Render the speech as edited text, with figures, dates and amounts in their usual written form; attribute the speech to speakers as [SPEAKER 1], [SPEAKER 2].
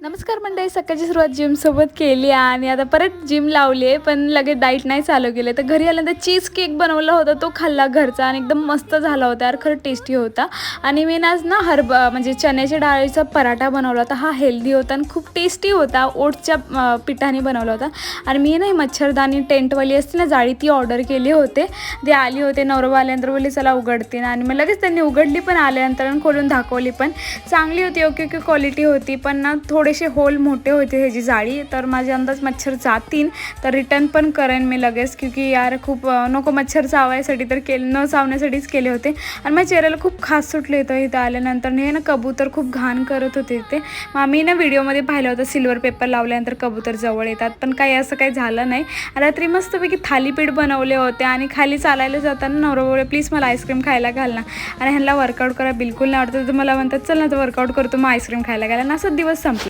[SPEAKER 1] नमस्कार मंडळी, सकाळची सुरुवात जिमसोबत केली आणि आता परत जिम लावली आहे, पण लगेच डाईट नाही चालू केलं. तर घरी आल्यानंतर चीज केक बनवला होता, तो खाल्ला घरचा आणि एकदम मस्त झाला होता यार, खरं टेस्टी होता. आणि मी आज ना म्हणजे चण्याच्या डाळीचा पराठा बनवला होता. हा हेल्दी होता आणि खूप टेस्टी होता. ओट्सच्या पिठाने बनवला होता. आणि मी ना मच्छरदाणी टेंटवाली असते ना जाळी, ती ऑर्डर केली होते. ते आली होते, नवरा आल्यानंतर बोलली चला उघडते ना, आणि मग लगेच त्यांनी उघडली पण, आल्यानंतर खोलून दाखवली पण. चांगली होती, ओके क्वालिटी होती, पण ना थोडेसे होल मोठे होते ह्याची जाळी. तर माझे अंदाज मच्छर जातील, तर रिटर्न पण करेन मी लगेच, क्योंकि यार खूप नको मच्छर चावायसाठी तर न चावण्यासाठीच केले होते. आणि माझ्या चेहऱ्याला खूप खास सुटले होतं इथं आल्यानंतर. हे ना कबूतर खूप घाण करत होते ते. मग आम्ही ना व्हिडिओमध्ये पाहिलं होतं सिल्वर पेपर लावल्यानंतर कबूतर जवळ येतात, पण काही असं काही झालं नाही. रात्री मस्तपैकी थालीपीठ बनवले होते आणि खाली चालायला जाताना नवरा बोलले प्लीज मला आईस्क्रीम खायला घाल ना. आणि ह्यांना वर्कआउट करायला बिलकुल नाही आवडतं, तर मला म्हणतात चल ना तर वर्कआउट करतो, मग आईस्क्रीम खायला घाला ना. असाच दिवस संपला.